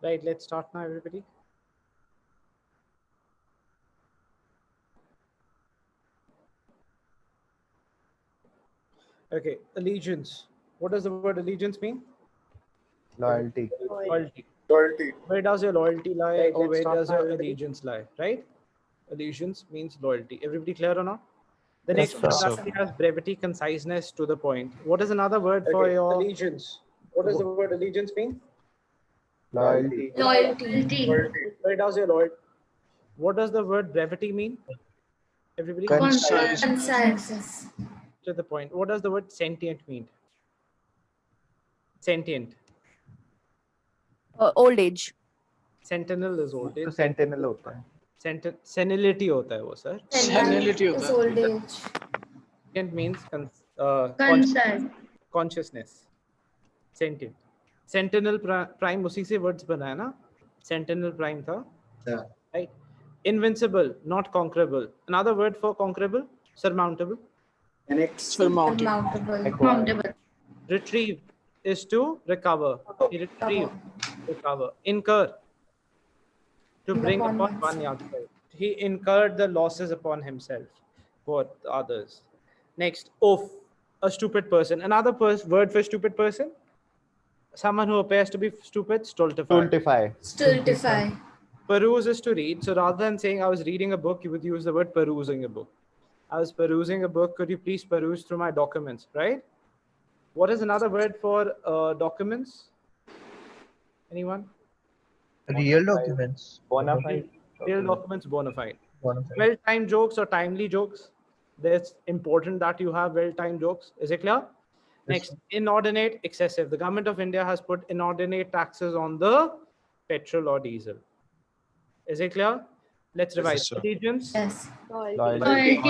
Right, let's start now, everybody. Okay, allegiance. What does the word allegiance mean? Loyalty. Loyalty. Loyalty. Where does your loyalty lie, Right, or let's where start does now, your everybody. allegiance lie? Right? Allegiance means loyalty. Everybody clear or not? The Yes, next sir. one actually has brevity, conciseness, to the point. What is another word for Okay, your allegiance. What does the word allegiance mean? Loyalty. Loyalty. Where does your loyalty? What does the word brevity mean? Everybody? Concise. Concise. To the point. What does the word sentient mean? Sentient. Old age. Sentinel is old तो age. Sentinel होता है. Senility होता है वो sir. Senility is old age. Sentient means Concise. consciousness. Sentient. Sentinel prime उसी से words बना है ना? Sentinel prime था. Yeah. Right. Invincible, not conquerable. Another word for conquerable, surmountable. Mountable. Retrieve is to recover. He retrieve, recover. Incur, to bring upon one yaksha. He incurred the losses upon himself for others. Next, oaf, a stupid person. Another word for stupid person, someone who appears to be stupid, stultify. Stultify. Peruse is to read. So rather than saying I was reading a book, you would use the word perusing a book. I was perusing a book. Could you please peruse through my documents, right? What is another word for documents? Anyone? Real documents. Bona fide. Real documents, bona fide. Bona fide. Well-timed jokes or timely jokes. It's important that you have well-timed jokes. Is it clear? Next, inordinate, excessive. The government of India has put inordinate taxes on the petrol or diesel. Is it clear? Let's revise. sir. Allegiance. Yes. Loyalty.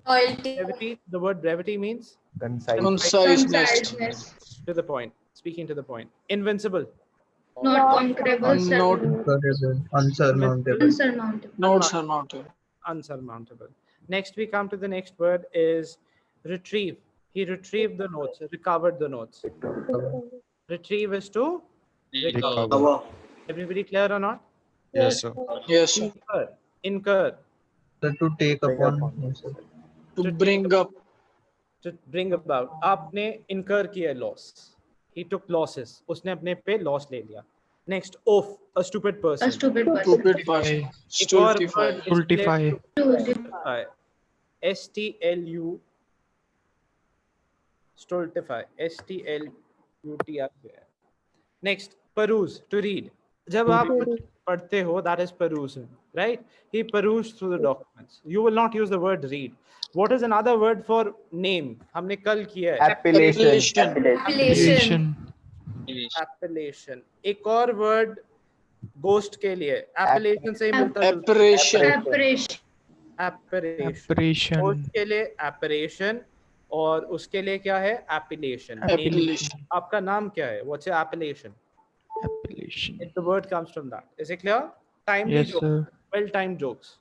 Loyalty. Brevity. The word brevity means Concise. Conciseness. to the point. Speaking to the point. Invincible. Not conquerable. Unsurmountable. Unsurmountable. Unsurmountable. Next, we come to the next word is retrieve. He retrieved the notes, recovered the notes. Retrieve is to recover. Everybody clear or not? Yes, sir. Incur. To take upon himself. To bring up. To bring about. आपने incur किया loss. He took losses. उसने अपने पे loss ले लिया. Next, oaf, a stupid person. A stupid person. Stultify. Stultify. STLU. Stultify. STLUTI. Next, peruse, to read. जब आप पढ़ते हो, that is perusing, right? He perused through the documents. You will not use the word read. What is another word for name? हमने कल किया है. Appellation. Appellation. एक और word ghost के लिए. Appellation से ही मिलता है. Apparition. Ghost के लिए apparition और उसके लिए क्या है? Appellation. आपका नाम क्या है? What's your appellation? The word comes from that. Is it clear? Timely jokes. Well-timed jokes.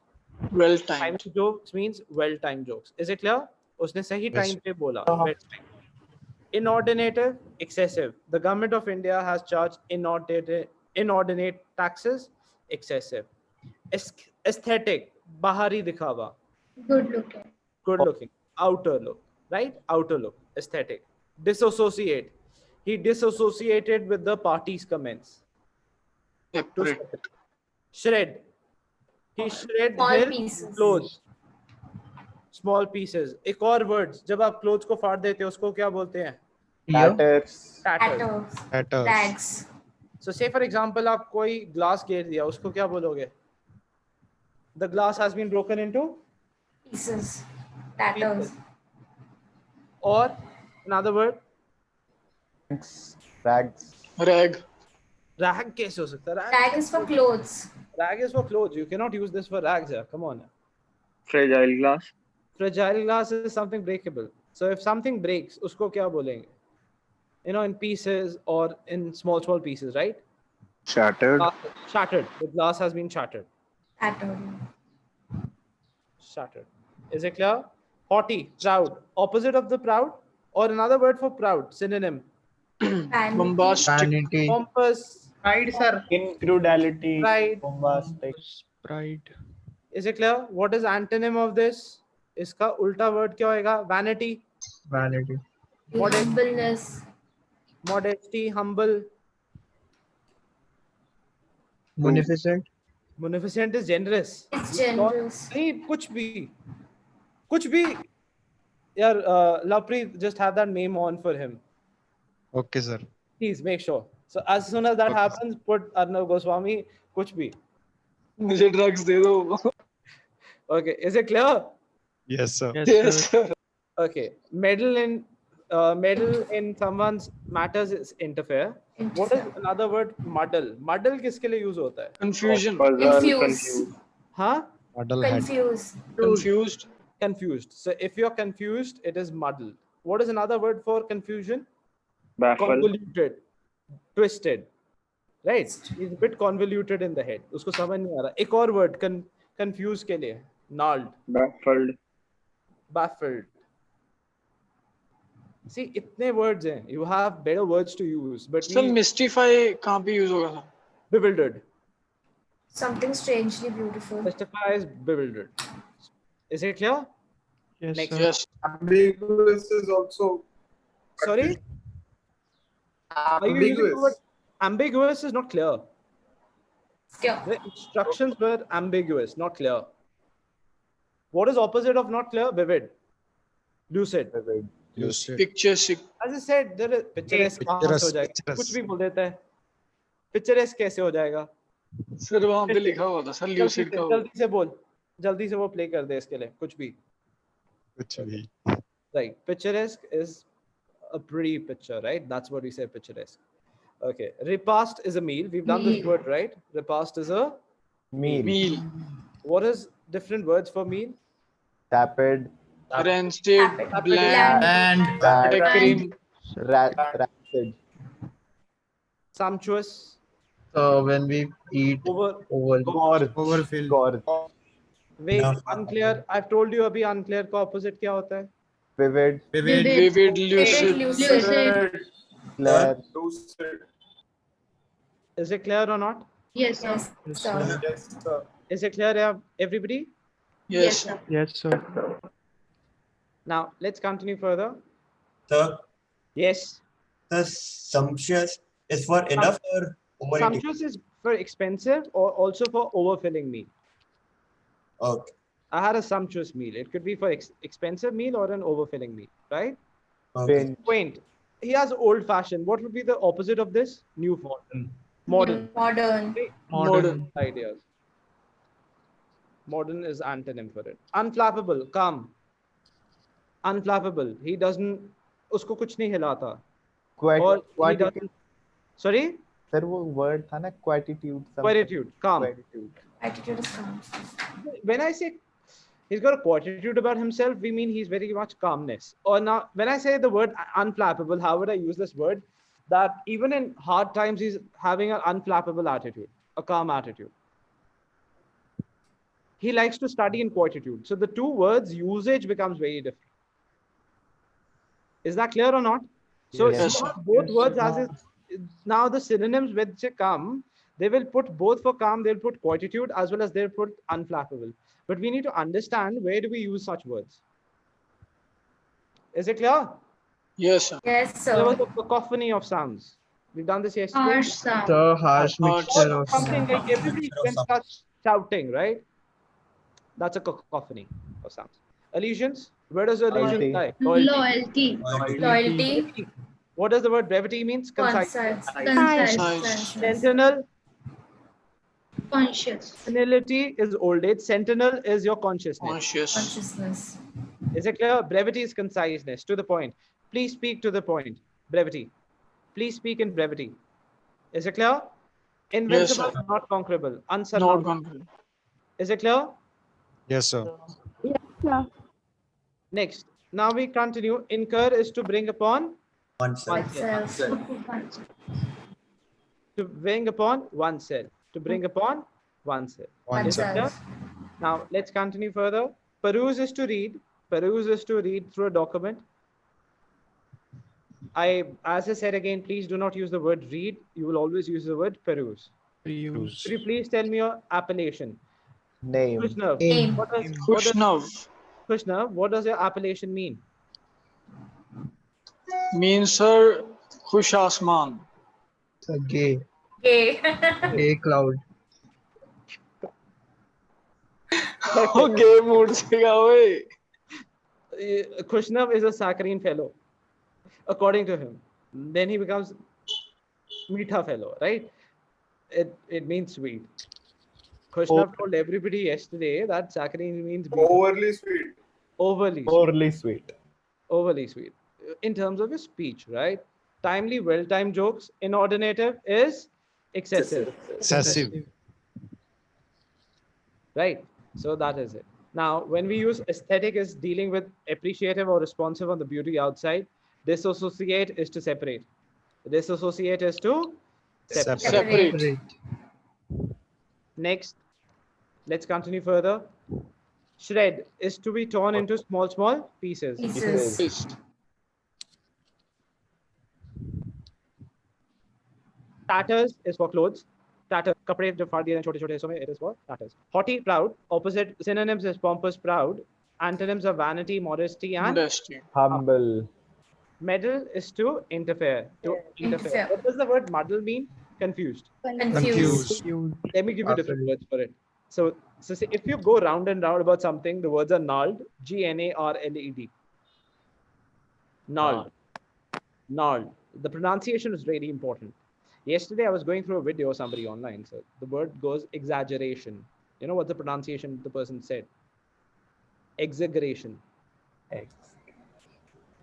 Timely jokes means well-timed jokes. Is it clear? उसने सही time पे बोला. Inordinate, excessive. The government of India has charged inordinate taxes, excessive. Aesthetic, bahari दिखावा. Good looking. Outer look, right? Outer look, aesthetic. Disassociate. He disassociated with the party's comments. Shred. He shred his clothes. Small pieces. एक और words. जब आप clothes को फाड़ देते हो उसको क्या बोलते हैं? Tatters. Rags. So say for example आप कोई glass गिर दिया उसको क्या बोलोगे? The glass has been broken into Pieces. Tatters. or another word? Rags. Rag कैसे हो सकता है? Rag is for clothes. Rag is for clothes. You cannot use this for rags. Yeah. Come on. Fragile glass. Fragile glass is something breakable. So if something breaks, उसको क्या बोलेंगे? You know, in pieces or in small pieces, right? Shattered. Shattered. The glass has been shattered. Shattered. Is it clear? Haughty, proud. Opposite of the proud, or another word for proud, synonym. Vanity. Pompous, Pride, sir. Incredulity. Pride. Bombastic. Pride. Is it clear? What is antonym of this? इसका उल्टा word क्या होएगा? Vanity, Vanity. Modest. Humbleness. modesty, humble. Munificent. Munificent is generous. It's generous. नहीं कुछ भी यार Lovepreet, just have that meme on for him. Okay, sir. Please make sure. So as soon as that Okay, happens, put Arnav Goswami, कुछ भी. मुझे drugs दे दो. Okay, is it clear? Yes, sir. Yes, sir. Okay, meddle in someone's matters is interfere. What is another word? Muddle. Muddle किसके लिए use होता है? Confusion. Confused. हाँ? Muddlehead. Confused. Confused. Confused. So if you're confused, it is muddle. What is another word for confusion? Baffled. Convoluted, twisted. Right? He's a bit convoluted in the head. उसको समझ नहीं आ रहा. एक और word confuse के लिए. Gnarled. Baffled. Baffled. See, इतने words हैं. You have better words to use, but sir mystify कहाँ पे use होगा था? bewildered. Something strangely beautiful. Mystify is bewildered. Is it clear? Yes, Next. sir. Yes. Ambiguous is also. Sorry? Are you using the word ambiguous is not clear. Yeah. The instructions were ambiguous, not clear. What is opposite of not clear? Vivid. Lucid. Lucid. Picturesque. As I said, there is picturesque. कहाँ से हो जाएगा? Picturesque. कुछ भी बोल देता है. Picturesque कैसे हो जाएगा? सर वहाँ पे लिखा हुआ था सर lucid का. जल्दी से बोल. जल्दी से वो play कर दे इसके लिए. कुछ भी. कुछ भी. Right. Picturesque is a pretty picture, right? That's what we say picturesque. Okay. Repast is a meal. We've done this word, right? Repast is a Meal. Meal. what is different words for meal? Tepid. Rancid. Bland. And Bad. Cream. Rancid. Sumptuous. So when we eat Over. Gorge. overfilled. Gorge. Vague. No. Unclear. I've told you अभी unclear का opposite क्या होता है? Vivid. Vivid. Vivid. Lucid. Lucid. Clear. Is it clear or not? Yes, sir. Is it clear, everybody? Yes. sir. Yes, sir. Now let's continue further. Sir, Yes. the sumptuous is for enough or overeating? Sumptuous is for expensive or also for overfilling meal. Okay. I had a sumptuous meal. It could be for expensive meal or an overfilling meal, right? Okay. Quaint. He has old fashioned. What would be the opposite of this? New modern. Modern. Modern. Modern. Ideas. Modern is antonym for it. Unflappable. Calm. Unflappable. He doesn't. उसको कुछ नहीं हिलाता. Or he Quatitude. doesn't. Sorry? Sir, वो word था ना quatitude. Quietude. Calm. Quatitude. Attitude is calm. When I say he's got a quietude about himself, we mean he's very much calmness. Or now, when I say the word unflappable, how would I use this word? That even in hard times, he's having an unflappable attitude, a calm attitude. He likes to study in quietude. So the two words usage becomes very different. Is that clear or not? So Yes. both words as is, now the synonyms when they come, they will put both for calm, they'll put quietude as well as they'll put unflappable. But we need to understand where do we use such words. Is it clear? Yes, sir. Yes, There was sir. a cacophony of sounds. We've done this yesterday. Ah, Harsh sound. The harsh Harsh. mixture of Something like everybody can start shouting, right? That's a cacophony of sounds. Allegiance. Where does allegiance lie? Loyalty. Loyalty. Loyalty. What does the word brevity means? Concise. Concise. Sentinel. Conscious. Senility is old age. Sentinel is your consciousness. Conscious. Consciousness. Is it clear? Brevity is conciseness. To the point. Please speak to the point. Brevity. Please speak in brevity. Is it clear? Invincible, sir. not conquerable. Not Unsurmountable. confident. Is it clear? Yes, sir. Next. Now we continue. Incur is to bring upon Oneself. oneself. To bring upon oneself. To bring upon oneself. Is it clear? Oneself. Now let's continue further. Peruse is to read. Peruse is to read through a document. as I said again, please do not use the word read. You will always use the word peruse. Use. Could you please tell me your appellation? Name. Kushnav, Name. Kushnav what does your appellation mean? means sir Khush Asman. The gay. Gay. Gay cloud. Okay, mood se gawe. Kushnav is a saccharine fellow, according to him. Then he becomes meetha fellow, right? It means sweet. Kushnav told everybody yesterday that saccharine means Overly sweet. overly sweet. Overly sweet. Overly sweet. In terms of your speech, right? Timely, well-timed jokes. Inordinative is excessive. Excessive. Right? So that is it. Now, when we use aesthetic is dealing with appreciative or responsive on the beauty outside. Disassociate is to separate. Disassociate is to separate. Separate. Next, let's continue further. Shred is to be torn into small pieces. Pieces. Fist. Tatters is for clothes. Tatter, kapde jo faad diye chote chote hisso mein, it is for tatters. Haughty, proud. Opposite synonyms is pompous, proud. Antonyms are vanity, modesty, and Modesty. Humble. meddle is to interfere. Interfere. What does the word muddle mean? Confused. Confused. Let me give you different words for it. So say if you go round and round about something, the words are gnarled, Gnarled. Gnarled. Gnarled. The pronunciation is really important. Yesterday, I was going through a video of somebody online. So the word goes exaggeration. You know what the pronunciation the person said? Exaggeration. X.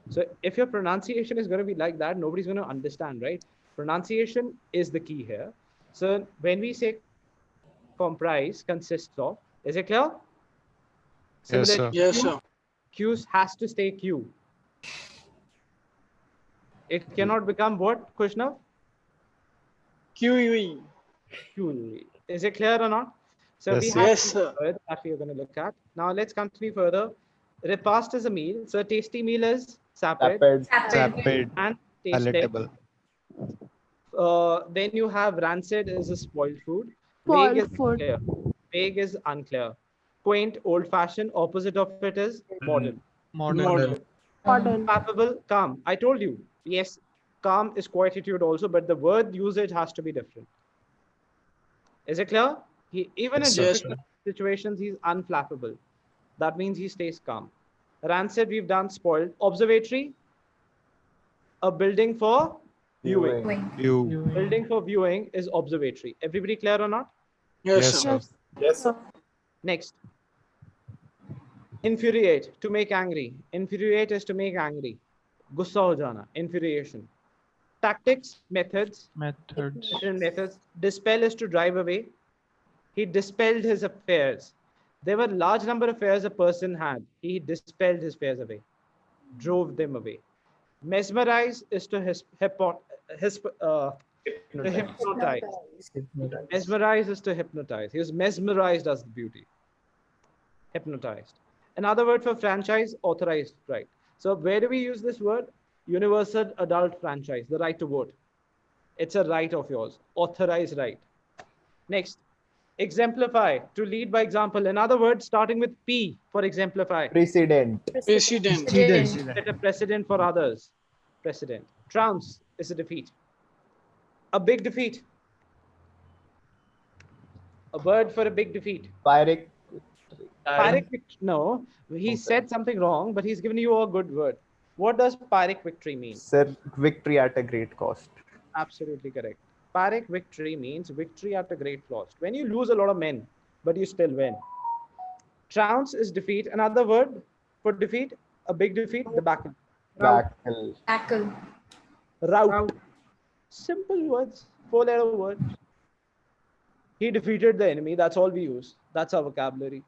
So if your pronunciation is going to be like that, nobody's going to understand, right? Pronunciation is the key here. So when we say comprise, consists of, is it clear? Yes, Similar sir. to Yes, Q, sir. Q's has to stay Q. It cannot become what, Kushnav? QE. Q. Is it clear or not? So Yes, we sir. have Yes, these sir. words that we are going to look at. Now let's continue further. Repast is a meal. So tasty meal is sapid Sapid. Sapid. and tasteless. Palatable. Then you have rancid is a spoiled food. Spoiled Vague is food. unclear. Vague is unclear. Quaint, old-fashioned. Opposite of it is modern. Modern. Modern. Affable, calm. I told you. Yes, calm is quietude also, but the word usage has to be different. Is it clear? Even Yes, in sir. difficult situations, he's unflappable. That means he stays calm. Rancid, we've done spoiled. Observatory, a building for viewing. Viewing. You. Building for viewing is observatory. Everybody clear or not? Yes, Yes, sir. sir. Yes, sir. Next. Infuriate, to make angry. Infuriate is to make angry. Gussa ho jana, infuriation. Tactics, methods. Different methods. Dispel is to drive away. He dispelled his affairs. There were large number of affairs a person had. He dispelled his fears away, drove them away. Mesmerize is to hypnotize. Mesmerize is to hypnotize. He was mesmerized as the beauty. Hypnotized. Another word for franchise, authorized right. So where do we use this word? Universal adult franchise, the right to vote. It's a right of yours. Authorized right. Next, exemplify, to lead by example. Another word starting with P for exemplify. Precedent. President. Set a precedent for others. Precedent. Trounce is a defeat. A big defeat. A word for a big defeat. Pyrrhic. Pyrrhic victory. No, he said something wrong, but he's given you a good word. What does Pyrrhic victory mean? Sir, victory at a great cost. Absolutely correct. Pyrrhic victory means victory at a great cost. When you lose a lot of men, but you still win. Trounce is defeat. Another word for defeat, a big defeat, debacle. Backle. Tackle. Rout. Simple words, 4-letter words. He defeated the enemy. That's all we use. That's our vocabulary.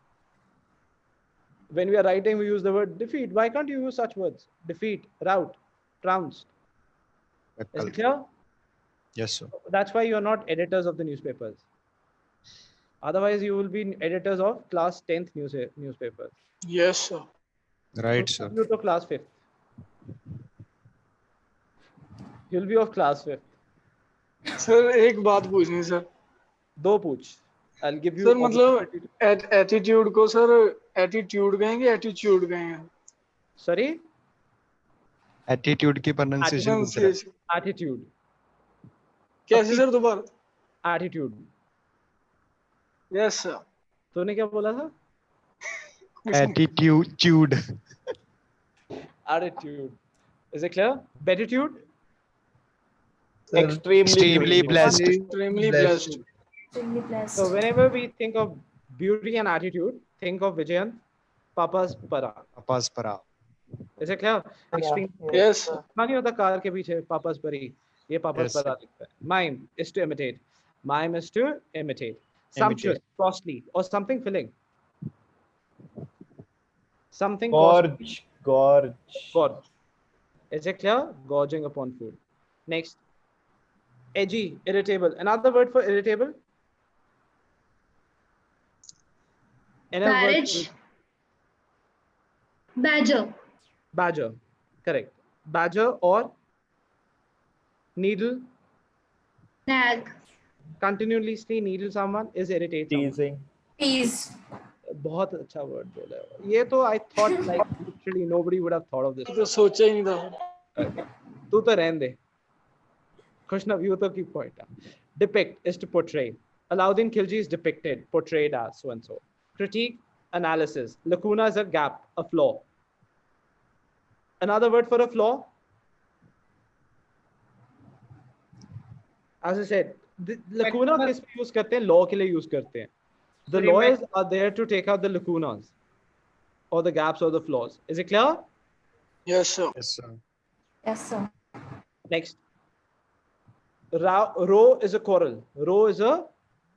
When we are writing, we use the word defeat. Why can't you use such words? Defeat, rout, trounced. Is it clear? Yes, sir. That's why you're not editors of the newspapers. Otherwise, you will be editors of class 10th newspapers. Yes, sir. Right, sir. You to class 5th. You'll be of class 5th. Sir एक बात पूछनी sir. दो पूछ. I'll give you. Sir मतलब opportunity to- attitude को sir attitude कहेंगे attitude कहेंगे. Sorry. Attitude की प्रोनाउंसिएशन पूछ रहा है. Pronunciation. Attitude. कैसे सर दोबारा? Attitude. Yes sir. तूने क्या बोला था? Attitude. Attitude. Is it clear? Beatitude. Extremely blessed. Extremely blessed. Extremely blessed. So whenever we think of beauty and attitude, think of Vijayan Papa's para. Papa's para. Is it clear? Extreme. Yes. नहीं होता car के पीछे Papa's pari. ये Papa's Yes. para लिखता है. Mime is to imitate. Mime is to imitate. Sumptuous, costly, or something filling. Something costly. Gorge. Is it clear? Gorging upon food. Next. Edgy, irritable. Another word for irritable? Another word Marriage. for- Badger. Badger. Correct. Badger or needle. Nag. Continuously needle someone is irritate someone. Teasing. Tease. बहुत अच्छा word बोला है. ये तो I thought like literally nobody would have thought of this. तो सोचा ही नहीं था. तू तो रहने दे. Krishna, you to keep point. Depict is to portray. Alauddin Khilji is depicted, portrayed as so and so. Critique, analysis. Lacuna is a gap, a flaw. Another word for a flaw? As I said, the lacuna किस पे use करते हैं? Law के लिए use करते हैं. The lawyers are there to take out the lacunas or the gaps or the flaws. Is it clear? Yes sir. Yes, sir. Yes, sir. Next. Row is a quarrel. Row is a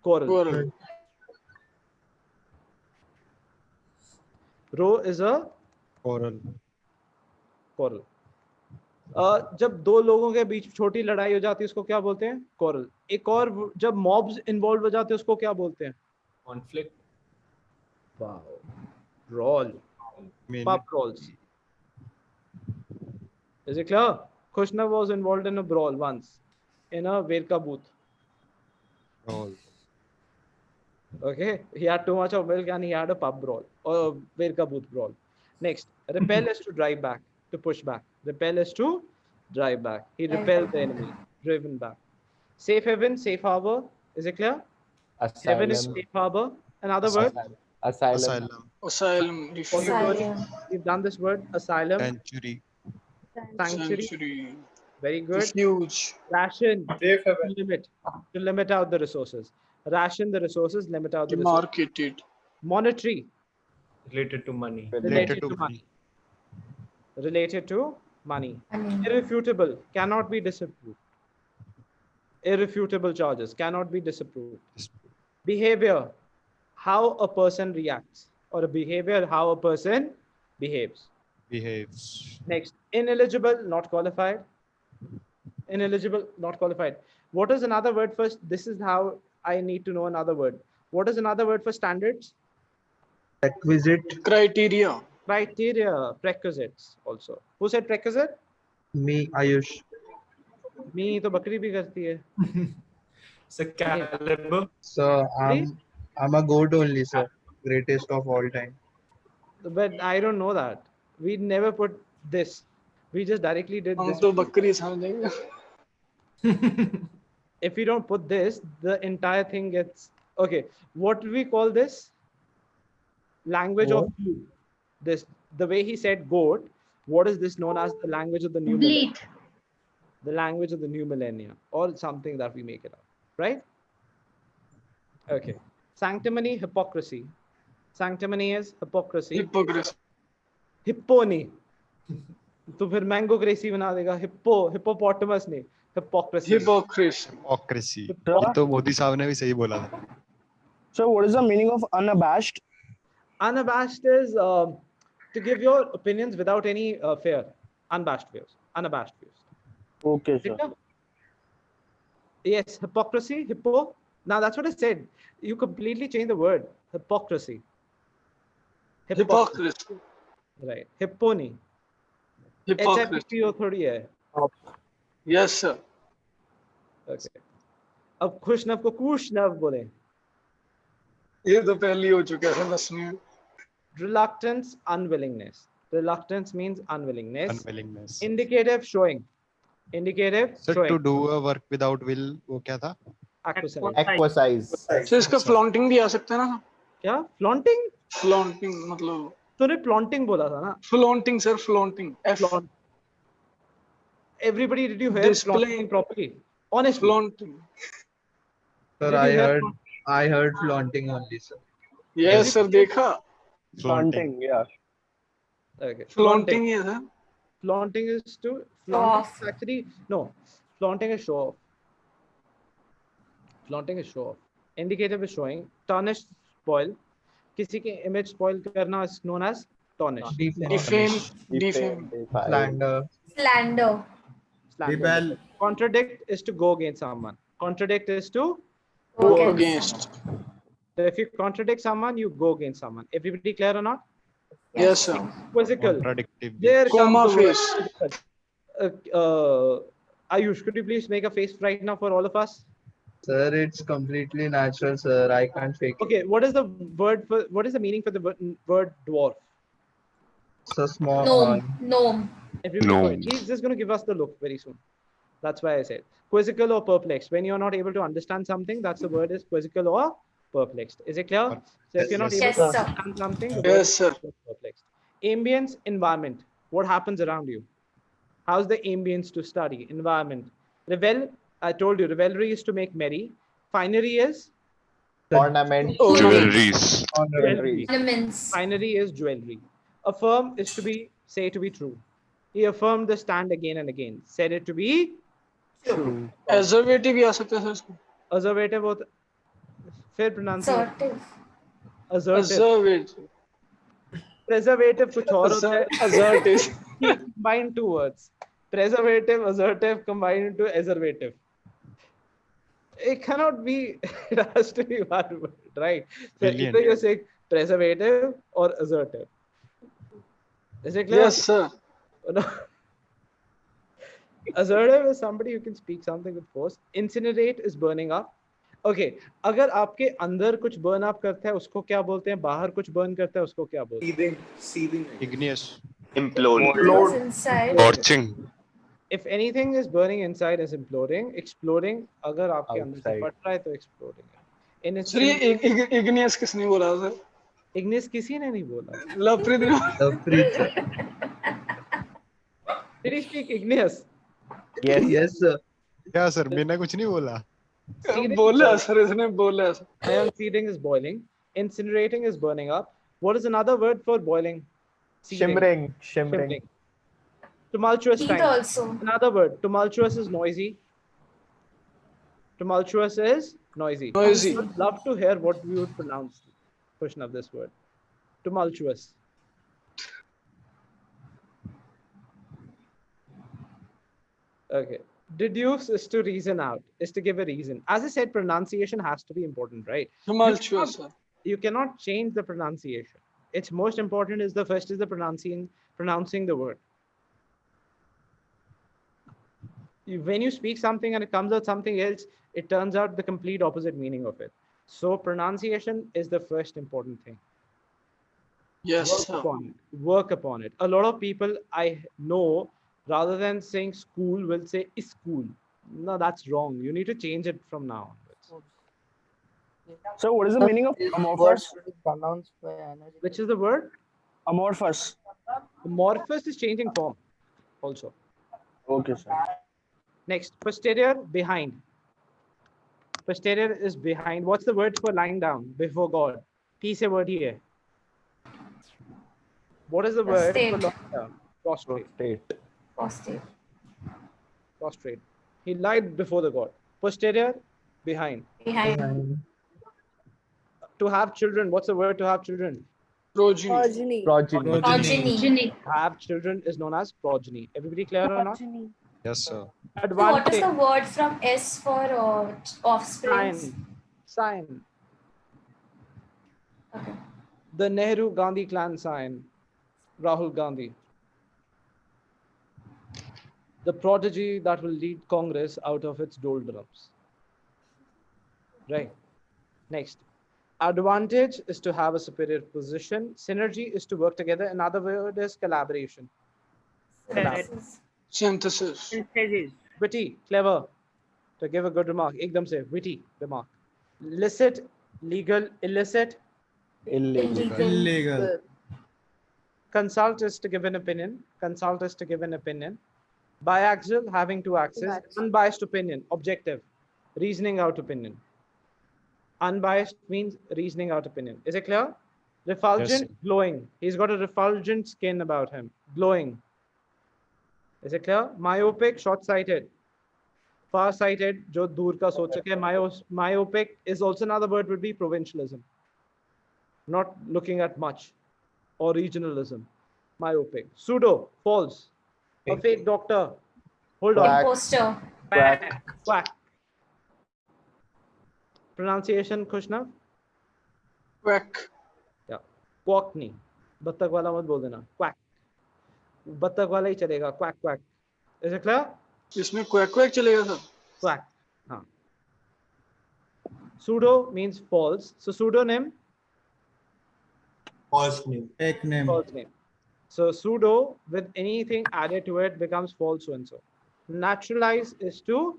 quarrel. Quarrel. Row is a Oral. quarrel. जब दो लोगों के बीच छोटी लड़ाई हो जाती है उसको क्या बोलते हैं? Quarrel. एक और जब mobs involved हो जाते हैं उसको क्या बोलते हैं? Conflict. Wow. Brawl. Mean- Pub brawls. Is it clear? Kushna was involved in a brawl once in a Verka booth. All. Okay, he had too much of milk and he had a pub brawl or a Verka booth brawl. Next, repel is to drive back, to push back. Repel is to drive back. He repelled the enemy, driven back. Safe haven, safe harbor. Is it clear? Heaven is Asylum. safe harbor. Another word. Asylum. Asylum. Asylum. Refuge. Asylum. We've done this word. Asylum, Sanctuary. sanctuary. Sanctuary. Very good. Refuge. Ration, Safe haven. to limit out the resources. Ration the resources, limit out the resources. Demarcated. Monetary, Related to money. related to money. Related to money. Money. Irrefutable, cannot be disapproved. Irrefutable charges, cannot be disapproved. Behavior, how a person reacts, or a behavior, how a person behaves. Behaves. Next, ineligible, not qualified. Ineligible, not qualified. What is another word for, this is how I need to know another word. What is another word for standards? Requisite. Criteria. Criteria, prerequisites also. Who said prerequisite? Me, Ayush. Me to bakri bhi karti hai. So caliber. So Please? I'm a goat only, sir. Greatest of all time. But I don't know that. We never put this. We just directly did हम this. तो बकरी समझेंगे. If we don't put this, the entire thing gets okay. What do we call this? Language of you. This, the way he said goat. What is this known as? The language of the new millennia. Bleat. The language of the new millennia, or something that we make it up, right? Okay. Sanctimony, hypocrisy. Sanctimony is hypocrisy. Hypocrisy. Hippo नहीं तो फिर mango cracy बना देगा. Hippo, hippopotamus नहीं, hypocrisy. Hypocrisy. Hypocrisy. ये तो मोदी साहब ने भी सही बोला था. So what is the meaning of unabashed? Unabashed is to give your opinions without any fear. Unabashed views. Unabashed views. Okay, sir. Yes, hypocrisy, hippo. Now that's what I said. You completely change the word. Hypocrisy. Hypocrisy. Right. Hippo नहीं. Hypocrisy. HFPO थोड़ी है. Yes, sir. Okay. अब खुशनव को कुशनव बोले. ये तो पहले ही हो चुका है 10 में. Reluctance, unwillingness. Reluctance means unwillingness. Unwillingness. Indicative, showing. Indicative, Sir, showing. to do a work without will, वो क्या था? Acquisition. Exercise. सर इसका फ्लॉन्टिंग भी आ सकता है ना? क्या? Flaunting? फ्लॉन्टिंग मतलब तूने planting बोला था ना? Flaunting sir, flaunting. Flaunt. Everybody, did you hear Display. flaunting properly? Honestly. Flaunting. Sir, I heard flaunting only, sir. Yes sir, देखा. Flaunting, yeah. Okay. फ्लॉन्टिंग है sir. Flaunting is to off. actually no. Flaunting is show off. Flaunting is show off. Indicative is showing. Tarnish, spoil. किसी की image spoil करना is known as tarnish. Defame. Defame. Slander. Slander. Slander. Rebel. Contradict is to go against someone. Contradict is to Go Against. against. so if you contradict someone, you go against someone. Everybody clear or not? Yes, sir. Quizzical. Contradictive. There Comma comes the word face. quizzical. Ayush, could you please make a face right now for all of us? Sir, it's completely natural, sir. I can't fake it. Okay, what is the meaning for the word dwarf? It's a small. Gnome. Gnome. Everybody, he's just going to give us the look very soon. That's why I said quizzical or perplexed. When you're not able to understand something, that's the word is quizzical or perplexed. Is it clear? So if you're not able Yes, to sir. understand something, the Yes, word sir. is perplexed. Ambience, environment. What happens around you? How's the ambience to study? Environment. Revel, I told you, revelry is to make merry. Finery is Ornament. Jewelries. jewelry. Ornaments. Finery is jewelry. Affirm is to be, say to be true. He affirmed the stand again and again. Said it to be true. Assertive भी आ सकता है sir इसको. Assertive होता फिर pronunciation. Assertive. Assertive. Assertive. Preservative कुछ और होता है. Assertive. He combined two words. Preservative, assertive combined into asservative. It cannot be, it has to be one word, right? So Brilliant. either you're saying preservative or assertive. Is it clear? Yes, sir. No. Assertive is somebody who can speak something with force. Incinerate is burning up. Okay, अगर आपके अंदर कुछ burn up करता है उसको क्या बोलते हैं? बाहर कुछ burn करता है उसको क्या बोलते हैं? Igneous. What's inside? Torching. If anything is burning inside is imploding. Exploding अगर आपके अंदर से Outside. फट रहा है तो exploding है. In सर ये इग्नियस किसने बोला सर? Ignis किसी ने नहीं बोला. लवप्रीत ने. Love sir. Did he speak igneous? Yes. Yes, sir. क्या सर मैंने कुछ नहीं बोला. बोला सर इसने बोला sir. Iron seeding is boiling. Incinerating is burning up. What is another word for boiling? Seething. Shimmering. Tumultuous Heat time. also. Another word. Tumultuous is noisy. Tumultuous is noisy. Noisy. I would love to hear what we would pronounce portion of this word. Tumultuous. Okay. Deduce is to reason out, is to give a reason. As I said, pronunciation has to be important, right? Tumultuous sir. You cannot change the pronunciation. It's most important is the first is the pronouncing the word. When you speak something and it comes out something else, it turns out the complete opposite meaning of it. So pronunciation is the first important thing. Yes, sir. Work upon it. A lot of people I know, rather than saying school, will say school. No, that's wrong. You need to change it from now onwards. So what is the meaning of amorphous? Which is the word? Amorphous. Amorphous is changing form also. Okay, sir. Next, posterior, behind. Posterior is behind. What's the word for lying down before God? Piece a word here. What is the word for Prostrate. lying down? Prostrate. State. Posterior. Prostrate. He lied before the God. Posterior, behind. Behind. To have children. What's the word to have children? Progeny. Progeny. Progeny. Have children is known as progeny. Everybody clear or not? Yes, sir. So what is Advantage. the word from S for offspring? Sign. Okay. The Nehru Gandhi clan sign. Rahul Gandhi. the prodigy that will lead Congress out of its doldrums. Right. Next. Advantage is to have a superior position. Synergy is to work together. Another word is collaboration. Synthesis. Witty, clever. To give a good remark. Ekdam se, witty remark. Licit, legal, illicit. Illegal. Consult is to give an opinion. Consult is to give an opinion. Biaxial, having two axes. Unbiased opinion, objective. Reasoning out opinion. Unbiased means reasoning out opinion. Is it clear? Refulgent, glowing. He's got a refulgent skin about him. Glowing. Is it clear? Myopic, short-sighted. Far-sighted, jo dur ka soch sake. Myopic is also another word would be provincialism. Not looking at much. Or regionalism. Myopic. Pseudo, false. A fake doctor. Hold on. Imposter. Quack. Pronunciation, Kushnav? Quack. Yeah. Quack नहीं. बत्तख वाला मत बोल देना. Quack. बत्तख वाला ही चलेगा. Quack, quack. Is it clear? इसमें quack quack चलेगा सर. Quack. हाँ. Pseudo means false. So pseudonym, False name. Fake name. false name. So pseudo with anything added to it becomes false so and so. Naturalize is to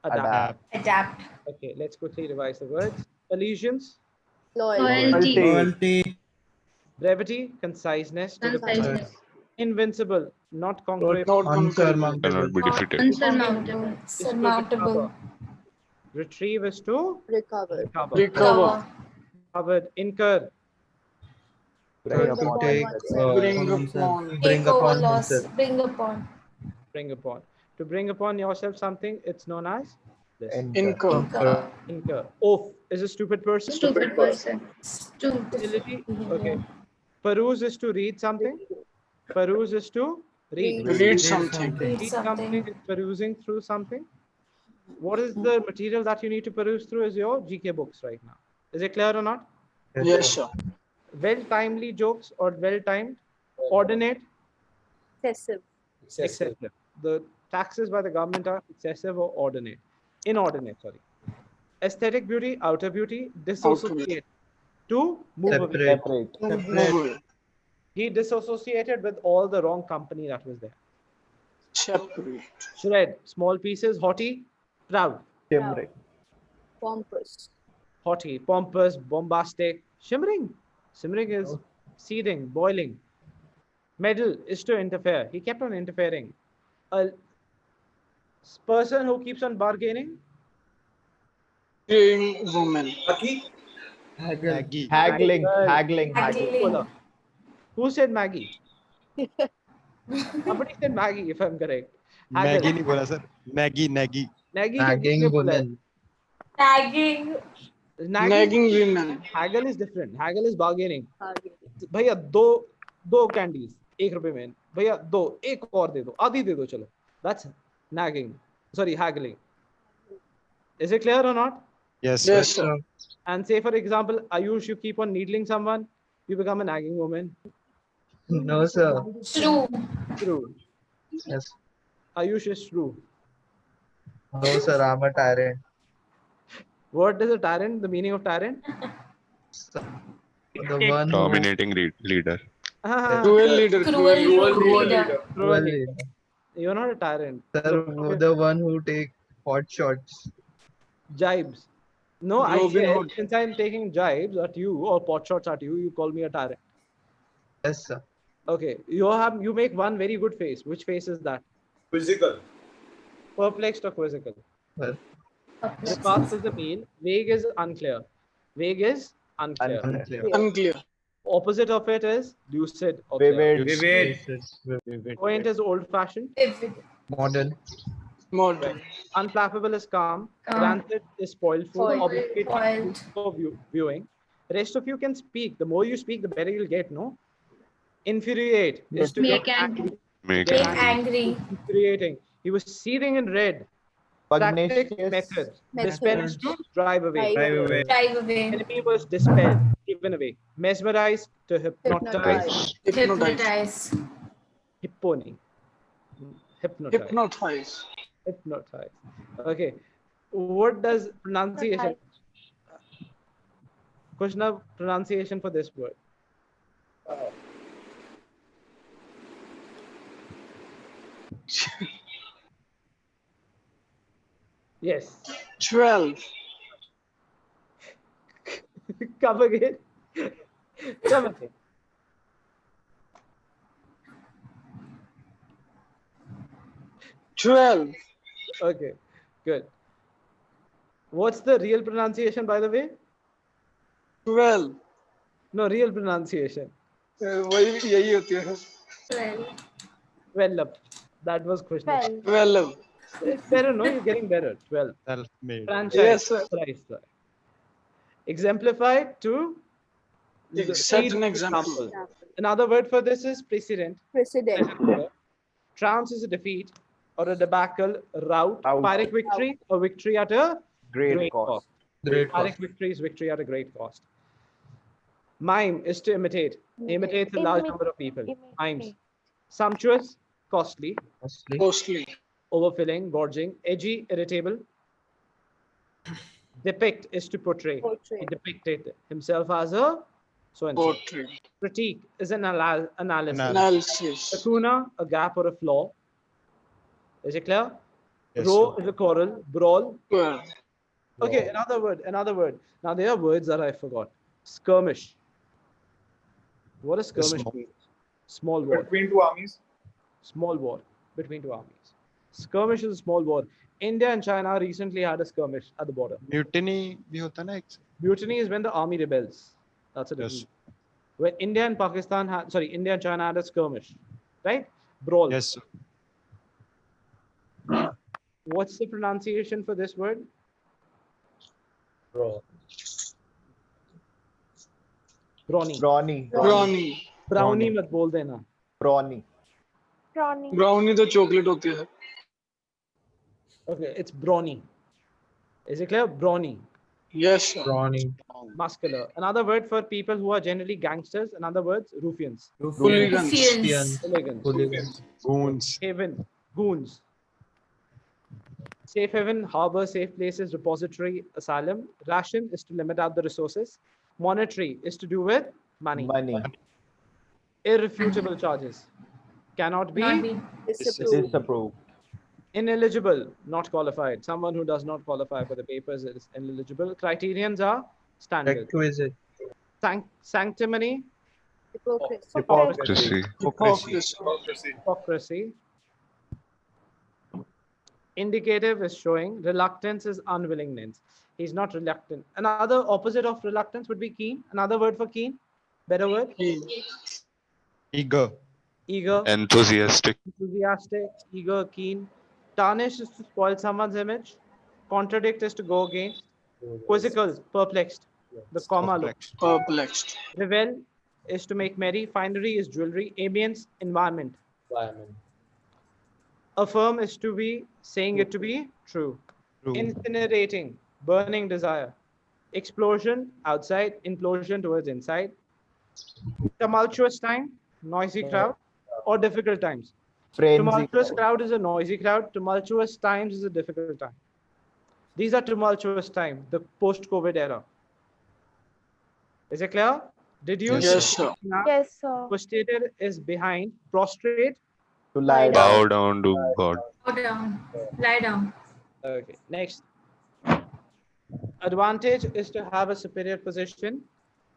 adapt. Adapt. Okay, let's quickly revise the words. Allegiance, Loyalty. brevity, conciseness, to the point. Conciseness. Invincible, not conquerable. Not Unsurmountable. Cannot be defeated. Unsurmountable. Surmountable. Retrieve is to Recover. recover. recover. Covered. Incur, Bring To upon take, oneself. Bring upon himself. upon. Bring Take over upon loss. himself. Bring upon. bring upon. To bring upon yourself something, it's known as this. Incur. Incur. Incur. Oaf is a stupid person. Stupid person. Stupid. Utility. Okay. Peruse is to read something. Peruse is to read. Read something. Read Read something. something is perusing through something. What is the material that you need to peruse through is your GK books right now. Is it clear or not? Yes, sir. Well-timely jokes or well-timed. Ordinate, Excessive. excessive. The taxes by the government are excessive or ordinate. Inordinate, sorry. Aesthetic beauty, outer beauty. Dissociate. To move away. Separate. Separate. Move away. He disassociated with all the wrong company that was there. Separate. Shred, small pieces. Haughty, proud. Shimmering. Pompous. Haughty, pompous, bombastic. Shimmering. Shimmering is seething, boiling. Meddle is to interfere. He kept on interfering. A person who keeps on bargaining. Praying woman. Maggie. Haggling. Haggle. Haggling. Haggling. Who said Maggie? Somebody said Maggie, if I'm correct. Maggie Haggle. नहीं बोला sir. Maggie. Maggie. Nagging women. Tagging. Nagging women. Haggle is different. Haggle is bargaining. भैया दो candies ₹1 में भैया दो एक और दे दो आधी दे दो चलो. That's nagging. Sorry, haggling. Is it clear or not? Yes, sir. Yes, sir. And say for example, Ayush, you keep on needling someone, you become a nagging woman. No, sir. True. True. Yes. Ayush is true. No, sir. I'm a tyrant. What is a tyrant? The meaning of tyrant? The one who Dominating leader. Cruel leader. Cruel Cruel leader. Cruel. leader. You're not a tyrant. Sir, the one who take hot shots. Jibes. No, I Robin said Hood. since I'm taking jibes at you or pot shots at you, you call me a tyrant. Yes, sir. Okay, you make one very good face. Which face is that? Physical. Perplexed or quizzical? Well, The past is the mean. Vague is unclear. Vague is unclear. unclear. Unclear. Opposite of it is lucid or clear. Vivid. Quaint is old-fashioned. Vivid. Modern. Modern. Unflappable is calm. Calm. Rancid is spoiled food. Spoiled. Obligate Spoiled. for viewing. Rest of you can speak. The more you speak, the better you'll get, no? Infuriate is to Make get angry. angry. Make Get Get angry. Infuriating. He was seething in red. Tactic, Pugnacious. method. Method. Dispel is to drive away. Drive away. Enemy was dispelled, given away. Mesmerize, to hypnotize. Hypnotize. Hypnotize. Hypnotize. Hipponi. Hypnotize. Hypnotize. Hypnotize. Okay. What does pronunciation? Kushna, pronunciation for this word. Yes. 12. Come again. Come again. $12. Okay. Good. What's the real pronunciation, by the way? 12. No, real pronunciation. वही यही होती है 12. That was Kushna. 12. It's better, no? You're getting better. 12. Self-made. Franchise. Yes, sir. Price, sir. Exemplified to Set lead an example. Another word for this is precedent. President. Trounce is a defeat or a debacle, rout, Out. Pyrrhic victory, or victory at a Great cost. Great Pyrrhic victory is victory at a great cost. Mime is to imitate. Imitates a large number of people. Mimes. Sumptuous, costly, Costly. Mostly. overfilling, gorging, edgy, irritable. Depict is to portray. Portray. He depicted himself as a so-and-so. Portrait. Critique is an analysis. Analysis. Lacuna, a gap or a flaw. Is it clear? Yes, Row sir. is a quarrel. Brawl. Well, Okay, another word. Now there are words that I forgot. Skirmish. What does skirmish Small. mean? Small war. Between two armies. Small war between two armies. Skirmish is a small war. India and China recently had a skirmish at the border. Mutiny भी होता है ना एक Mutiny is when the army rebels. That's a different. Yes. When India and India and China had a skirmish, right? Brawl. Yes, sir. What's the pronunciation for this word? Bro. Brawny. Brawny. brownie. Brownie मत बोल देना. Brawny. Prawny. Brownie तो chocolate होती है. Okay, it's brawny. Is it clear? Brawny. Yes, sir. Brawny. Muscular. Another word for people who are generally gangsters. In other words, ruffians. Hooligans. Ruffians. Hooligans. Hooligans. Goons. Haven. Goons. Safe haven, harbor, safe places, repository, asylum. Ration is to limit out the resources. Monetary is to do with money. Money. Irrefutable charges. Cannot be. Not be. Disapprove. Disapprove. Ineligible, not qualified. Someone who does not qualify for the papers is ineligible. Criterions are standard. Requisite. Sanctimony, Hypocrisy. Hypocrisy. Hypocrisy. hypocrisy. Indicative is showing. Reluctance is unwillingness. He's not reluctant. Another opposite of reluctance would be keen. Another word for keen. Better word. Eager. Eager, Enthusiastic. enthusiastic, eager, keen. Tarnish is to spoil someone's image. Contradict is to go against. Quizzical, perplexed. The comma look. Perplexed. Revel is to make merry. Finery is jewelry. Ambience, environment. Affirm is to be saying it to be true. True. Incinerating, burning desire. Explosion, outside. Implosion, towards inside. Tumultuous time, noisy crowd. Or difficult times. Frenzy. Tumultuous crowd is a noisy crowd. Tumultuous times is a difficult time. These are tumultuous time, the post-COVID era. Is it clear? Did you? Yes, Yes, sir. Yes, sir. Prostrated is behind. Prostrate. To lie down. Bow down to God. Go down. Lie down. Okay. Next. Advantage is to have a superior position.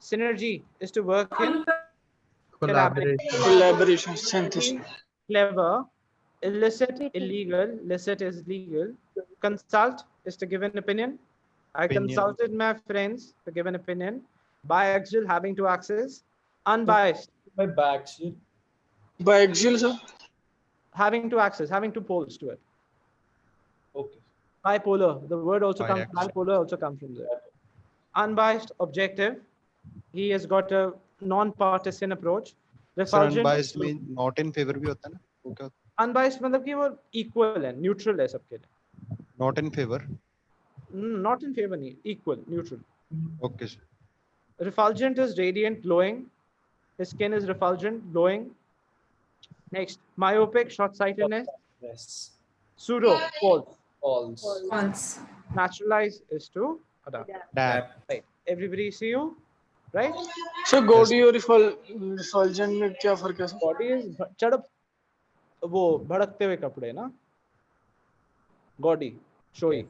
Synergy is to work in Collaboration. Collaboration. Synthesis. clever. Illicit, illegal. Licit is legal. Consult is to give an opinion. I Opinion. consulted my friends to give an opinion. Biaxial, having to access. Unbiased, Biaxial, sir. having to access, having two poles to it. Okay. Bipolar, the word also comes, Biaxial. bipolar also comes from there. Unbiased, objective. He has got a non-partisan approach. Sir, Refulgent, unbiased mean not in favor भी होता है ना? वो क्या होता unbiased मतलब कि वो equal है, neutral है सबके लिए. है? Not in favor. Not in favor नहीं, equal, neutral. Okay, sir. Refulgent is radiant, glowing. His skin is refulgent, glowing. Next, myopic, short-sightedness. Yes. Pseudo, false. False. False. Naturalize is to adapt. Dap. Right. Everybody see you? Right? Sir gaudy और रिफल्जेंट में क्या फर्क है sir? Body is चढ़ वो भड़कते हुए कपड़े ना. Gaudy, showy.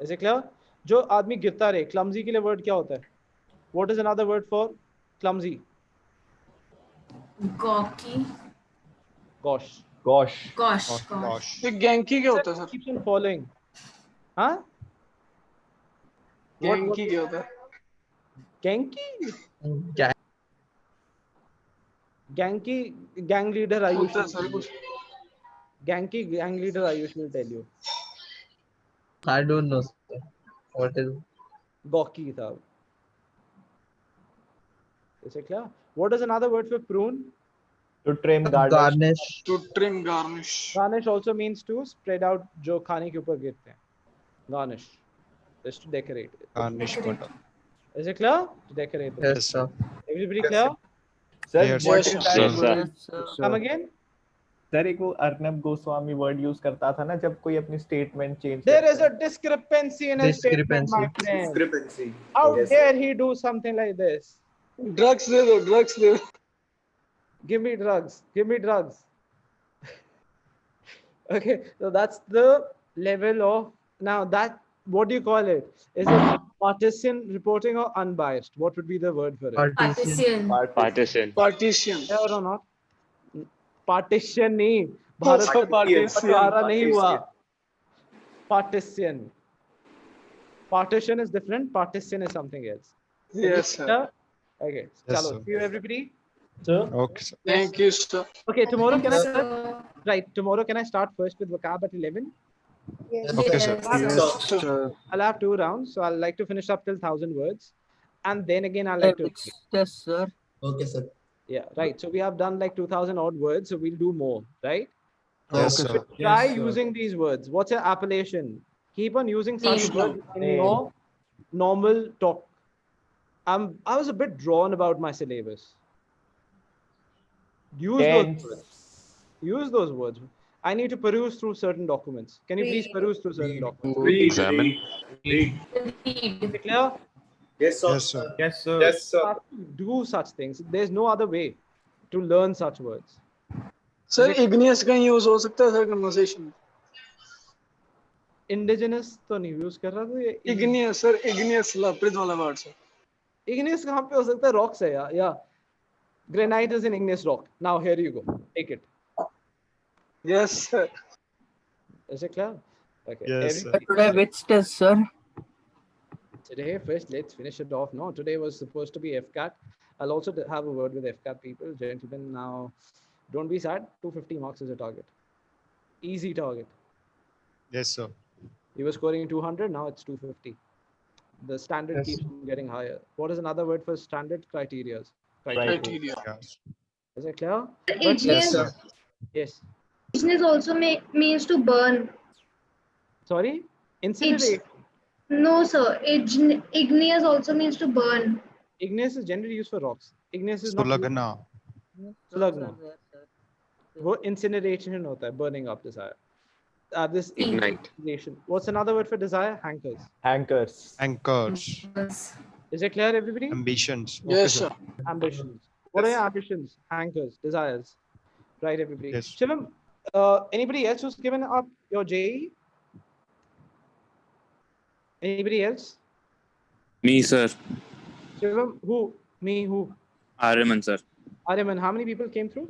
Is it clear? जो आदमी गिरता रहे, clumsy के लिए word क्या होता है? What is another word for clumsy? Gawky. Gosh. Gosh. Gosh. ये गैंकी क्या होता है सर? Keeps on following. हाँ? गैंकी क्या होता है? Genki? Gang. Genki, gang leader Ayush. होता है सर कुछ? Genki, gang leader Ayush will tell you. I don't know, sir. What is Gawky था. Is it clear? What is another word for prune? To trim, garnish. garnish? To trim, garnish. Garnish also means to spread out जो खाने के ऊपर गिरते हैं. Garnish. Just to decorate. Garnish butter. Is it clear? To decorate. it. Yes, sir. Everybody clear? Sir, Yes, what sir. is that Yes, word? Come again? Sir एक वो Arnab Goswami word use करता था ना जब कोई अपनी statement change There is a discrepancy in his statement, my friend. Discrepancy. How Yes, dare he do something like this? Drugs दे दो, ड्रग्स दे दो. Give me drugs. Give me drugs. Okay, so that's the level of now that what do you call it? Is it partisan reporting or unbiased? What would be the word for it? Partition. Partition. Partition. Fair or not? Partition नहीं. तो Bharat sir का partition. बंटवारा नहीं हुआ. Partition. Partition is different. Partition is something else. Yes, sir. Okay. Yes, Chalo. sir. See you everybody. Okay, sir. Thank you, sir. Okay. Tomorrow can I start? So, Right. Tomorrow can I start first with vocab at 11? Yes. Okay, sir. yes. I'll have 2 rounds, so I'll like to finish up till 1,000 words, and then again I'll like to. Yes, sir. Okay, sir. Yeah, right. So we have done like 2,000 odd words, so we'll do more, right? Yes, sir. Try using these words. What's your appellation? Keep on using such Name. words in your normal talk. I was a bit drawn about my syllabus. Use Tense. those words. Use those words. I need to peruse through certain documents. Can you please Read. peruse through certain documents? Read. Examine. Read. Is Read. it clear? Yes, sir. Yes, sir. Yes, sir. Yes, sir. Have to do such things. There's no other way to learn such words. Sir igneous का use हो सकता है sir conversation में? Indigenous तो नहीं use कर रहा था ये. igneous सर, igneous लापृत वाला वर्ड सर. Igneous कहाँ पे हो सकता है? Rocks है यार. Yeah. Granite is an igneous rock. Now here you go. Take it. Yes, sir. Is it clear? Okay. Yes, sir. Everybody- Today which test, sir? Today, first, let's finish it off. No, today was supposed to be FCAT. I'll also have a word with FCAT people. Gentlemen, now, don't be sad. 250 marks is a target. Easy target. Yes, sir. He was scoring 200, now it's 250. The standard Yes. keeps on getting higher. What is another word for standard criteria? Criteria. Yes. Is it clear? Igneous, Yes. igneous also means to burn. Sorry? Incinerate. No, sir. Igneous also means to burn. Igneous is generally used for rocks. Igneous is not. Sulagna. Sulagna. वो incineration होता है, burning up desire. This ignite. What's another word for desire? Hankers. Anchors. Anchors. Is it clear, everybody? Ambitions. Okay, Yes, sir. Ambitions. What are your ambitions? Hankers, desires. Right, everybody. Yes. Shivam, anybody else who's given up your JEE? Anybody else? Me, sir. Shivam, who? Me, who? Aryaman, sir. Aryaman, how many people came through?